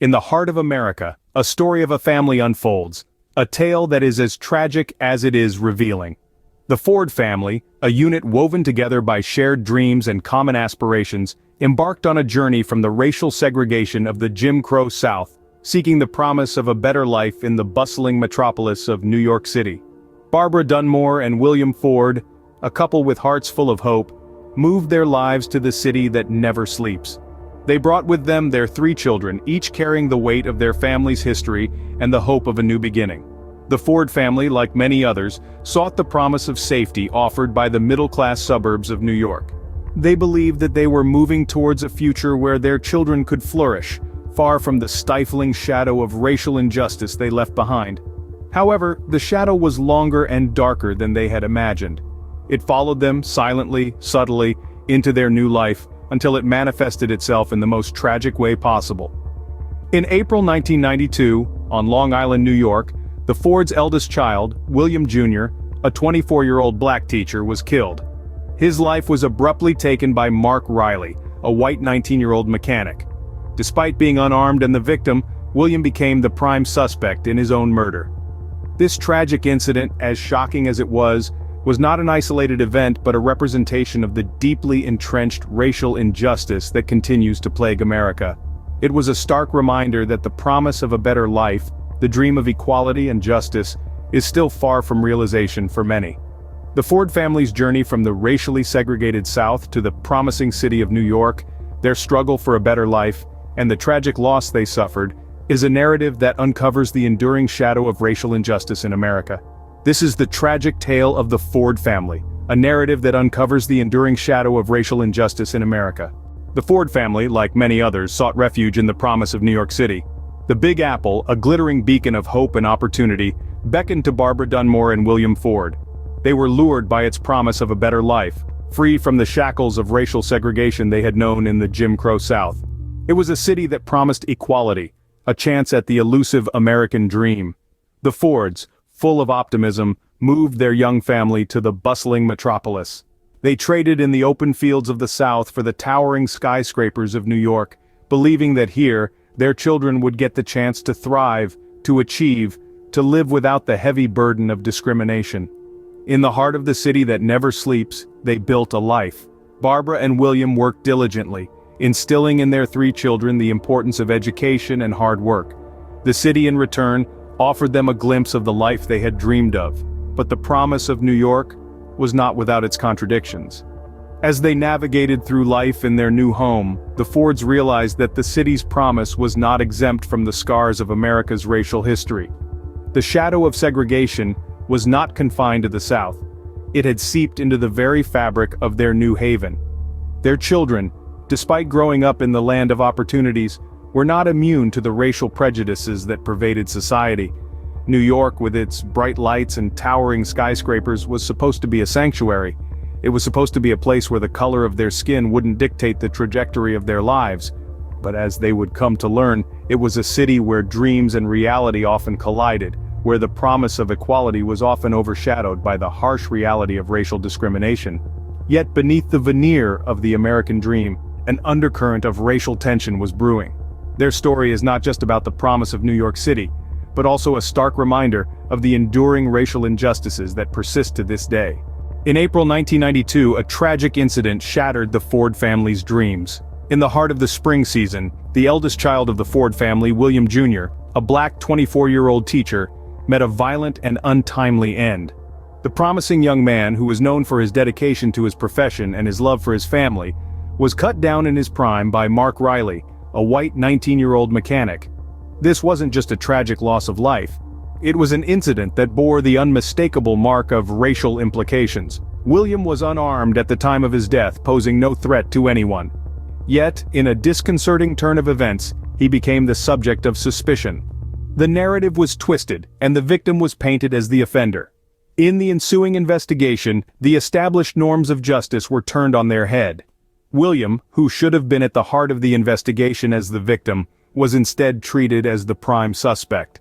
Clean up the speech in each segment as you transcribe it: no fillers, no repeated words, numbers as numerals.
In the heart of America, a story of a family unfolds, a tale that is as tragic as it is revealing. The Ford family, a unit woven together by shared dreams and common aspirations, embarked on a journey from the racial segregation of the Jim Crow South, seeking the promise of a better life in the bustling metropolis of New York City. Barbara Dunmore and William Ford, a couple with hearts full of hope, moved their lives to the city that never sleeps. They brought with them their 3 children, each carrying the weight of their family's history and the hope of a new beginning. The Ford family, like many others, sought the promise of safety offered by the middle-class suburbs of New York. They believed that they were moving towards a future where their children could flourish, far from the stifling shadow of racial injustice they left behind. However, the shadow was longer and darker than they had imagined. It followed them silently, subtly, into their new life, until it manifested itself in the most tragic way possible. In April 1992, on Long Island, New York, the Ford's eldest child, William Jr., a 24-year-old black teacher, was killed. His life was abruptly taken by Mark Riley, a white 19-year-old mechanic. Despite being unarmed and the victim, William became the prime suspect in his own murder. This tragic incident, as shocking as it was not an isolated event but a representation of the deeply entrenched racial injustice that continues to plague America. It was a stark reminder that the promise of a better life, the dream of equality and justice, is still far from realization for many. The Ford family's journey from the racially segregated South to the promising city of New York, their struggle for a better life, and the tragic loss they suffered, is a narrative that uncovers the enduring shadow of racial injustice in America. This is the tragic tale of the Ford family, a narrative that uncovers the enduring shadow of racial injustice in America. The Ford family, like many others, sought refuge in the promise of New York City. The Big Apple, a glittering beacon of hope and opportunity, beckoned to Barbara Dunmore and William Ford. They were lured by its promise of a better life, free from the shackles of racial segregation they had known in the Jim Crow South. It was a city that promised equality, a chance at the elusive American dream. The Fords, full of optimism, moved their young family to the bustling metropolis. They traded in the open fields of the South for the towering skyscrapers of New York, believing that here, their children would get the chance to thrive, to achieve, to live without the heavy burden of discrimination. In the heart of the city that never sleeps, they built a life. Barbara and William worked diligently, instilling in their 3 children the importance of education and hard work. The city, in return, offered them a glimpse of the life they had dreamed of, but the promise of New York was not without its contradictions. As they navigated through life in their new home, the Fords realized that the city's promise was not exempt from the scars of America's racial history. The shadow of segregation was not confined to the South. It had seeped into the very fabric of their new haven. Their children, despite growing up in the land of opportunities, were not immune to the racial prejudices that pervaded society. New York, with its bright lights and towering skyscrapers, was supposed to be a sanctuary. It was supposed to be a place where the color of their skin wouldn't dictate the trajectory of their lives. But as they would come to learn, it was a city where dreams and reality often collided, where the promise of equality was often overshadowed by the harsh reality of racial discrimination. Yet beneath the veneer of the American dream, an undercurrent of racial tension was brewing. Their story is not just about the promise of New York City, but also a stark reminder of the enduring racial injustices that persist to this day. In April 1992, a tragic incident shattered the Ford family's dreams. In the heart of the spring season, the eldest child of the Ford family, William Jr., a black 24-year-old teacher, met a violent and untimely end. The promising young man, who was known for his dedication to his profession and his love for his family, was cut down in his prime by Mark Riley, a white 19-year-old mechanic. This wasn't just a tragic loss of life. It was an incident that bore the unmistakable mark of racial implications. William was unarmed at the time of his death, posing no threat to anyone. Yet, in a disconcerting turn of events, he became the subject of suspicion. The narrative was twisted, and the victim was painted as the offender. In the ensuing investigation, the established norms of justice were turned on their head. William, who should have been at the heart of the investigation as the victim, was instead treated as the prime suspect.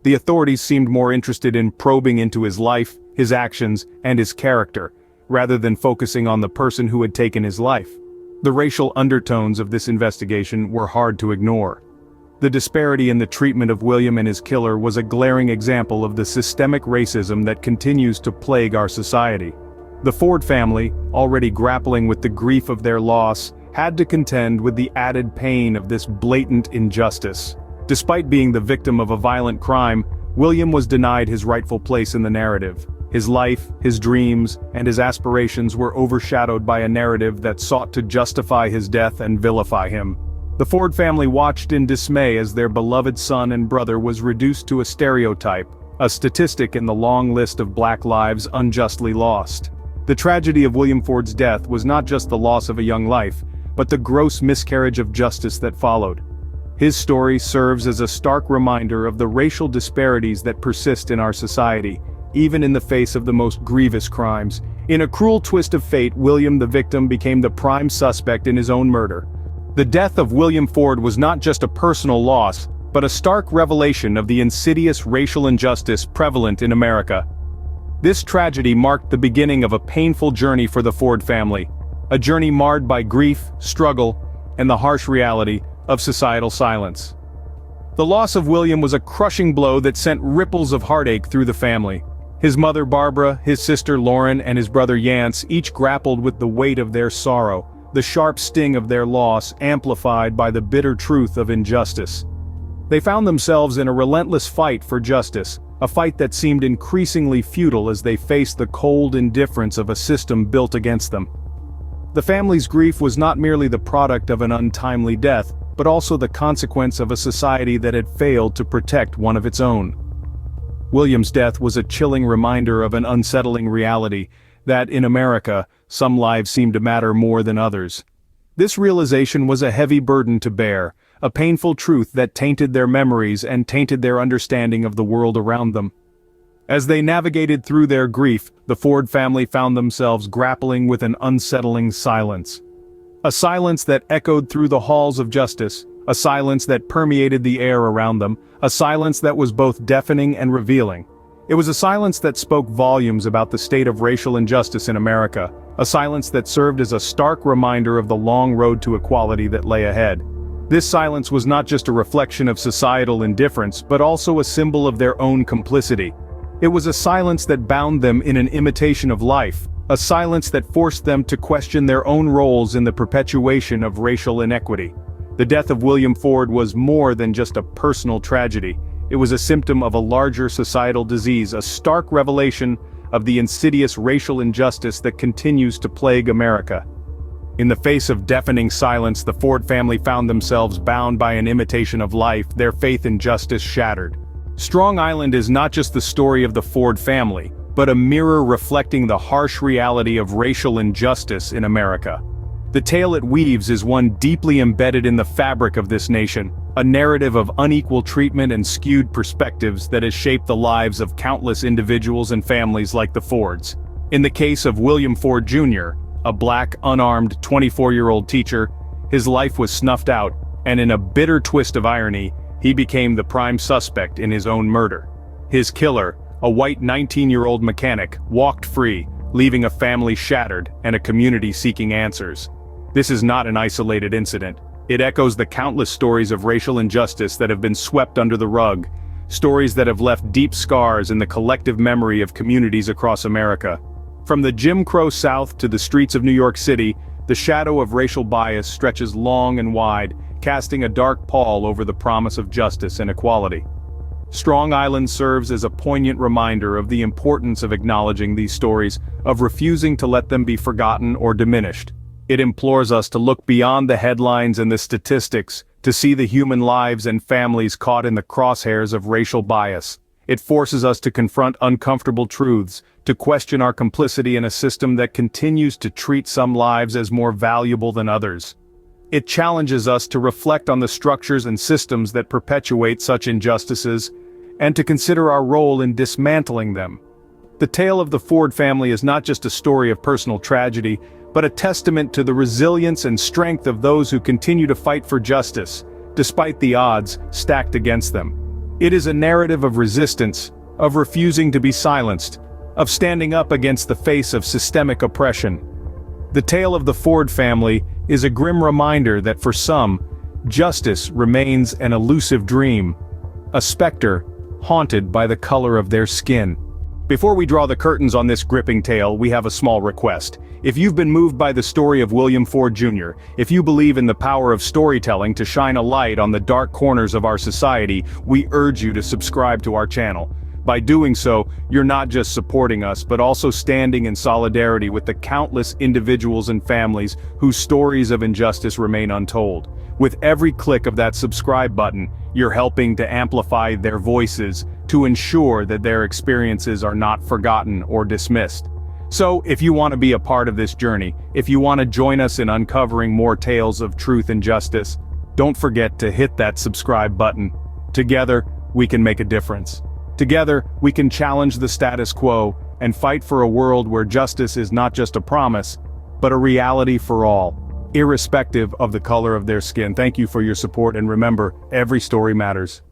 The authorities seemed more interested in probing into his life, his actions, and his character, rather than focusing on the person who had taken his life. The racial undertones of this investigation were hard to ignore. The disparity in the treatment of William and his killer was a glaring example of the systemic racism that continues to plague our society. The Ford family, already grappling with the grief of their loss, had to contend with the added pain of this blatant injustice. Despite being the victim of a violent crime, William was denied his rightful place in the narrative. His life, his dreams, and his aspirations were overshadowed by a narrative that sought to justify his death and vilify him. The Ford family watched in dismay as their beloved son and brother was reduced to a stereotype, a statistic in the long list of black lives unjustly lost. The tragedy of William Ford's death was not just the loss of a young life, but the gross miscarriage of justice that followed. His story serves as a stark reminder of the racial disparities that persist in our society, even in the face of the most grievous crimes. In a cruel twist of fate, William the victim became the prime suspect in his own murder. The death of William Ford was not just a personal loss, but a stark revelation of the insidious racial injustice prevalent in America. This tragedy marked the beginning of a painful journey for the Ford family, a journey marred by grief, struggle, and the harsh reality of societal silence. The loss of William was a crushing blow that sent ripples of heartache through the family. His mother Barbara, his sister Lauren, and his brother Yance each grappled with the weight of their sorrow, the sharp sting of their loss amplified by the bitter truth of injustice. They found themselves in a relentless fight for justice, a fight that seemed increasingly futile as they faced the cold indifference of a system built against them. The family's grief was not merely the product of an untimely death, but also the consequence of a society that had failed to protect one of its own. William's death was a chilling reminder of an unsettling reality, that in America, some lives seem to matter more than others. This realization was a heavy burden to bear, a painful truth that tainted their memories and tainted their understanding of the world around them. As they navigated through their grief, the Ford family found themselves grappling with an unsettling silence. A silence that echoed through the halls of justice, a silence that permeated the air around them, a silence that was both deafening and revealing. It was a silence that spoke volumes about the state of racial injustice in America, a silence that served as a stark reminder of the long road to equality that lay ahead. This silence was not just a reflection of societal indifference, but also a symbol of their own complicity. It was a silence that bound them in an imitation of life, a silence that forced them to question their own roles in the perpetuation of racial inequity. The death of William Ford was more than just a personal tragedy. It was a symptom of a larger societal disease, a stark revelation of the insidious racial injustice that continues to plague America. In the face of deafening silence, the Ford family found themselves bound by an imitation of life, their faith in justice shattered. Strong Island is not just the story of the Ford family, but a mirror reflecting the harsh reality of racial injustice in America. The tale it weaves is one deeply embedded in the fabric of this nation, a narrative of unequal treatment and skewed perspectives that has shaped the lives of countless individuals and families like the Fords. In the case of William Ford Jr., a black, unarmed, 24-year-old teacher, his life was snuffed out, and in a bitter twist of irony, he became the prime suspect in his own murder. His killer, a white 19-year-old mechanic, walked free, leaving a family shattered and a community seeking answers. This is not an isolated incident. It echoes the countless stories of racial injustice that have been swept under the rug, stories that have left deep scars in the collective memory of communities across America. From the Jim Crow South to the streets of New York City, the shadow of racial bias stretches long and wide, casting a dark pall over the promise of justice and equality. Strong Island serves as a poignant reminder of the importance of acknowledging these stories, of refusing to let them be forgotten or diminished. It implores us to look beyond the headlines and the statistics, to see the human lives and families caught in the crosshairs of racial bias. It forces us to confront uncomfortable truths, to question our complicity in a system that continues to treat some lives as more valuable than others. It challenges us to reflect on the structures and systems that perpetuate such injustices, and to consider our role in dismantling them. The tale of the Ford family is not just a story of personal tragedy, but a testament to the resilience and strength of those who continue to fight for justice, despite the odds stacked against them. It is a narrative of resistance, of refusing to be silenced, of standing up against the face of systemic oppression. The tale of the Ford family is a grim reminder that for some, Justice remains an elusive dream, a specter haunted by the color of their skin. Before we draw the curtains on this gripping tale, we have a small request. If you've been moved by the story of William Ford Jr., if you believe in the power of storytelling to shine a light on the dark corners of our society, we urge you to subscribe to our channel. By doing so, you're not just supporting us, but also standing in solidarity with the countless individuals and families whose stories of injustice remain untold. With every click of that subscribe button, you're helping to amplify their voices, to ensure that their experiences are not forgotten or dismissed. So, if you want to be a part of this journey, if you want to join us in uncovering more tales of truth and justice, don't forget to hit that subscribe button. Together, we can make a difference. Together, we can challenge the status quo and fight for a world where justice is not just a promise, but a reality for all, irrespective of the color of their skin. Thank you for your support, and remember, every story matters.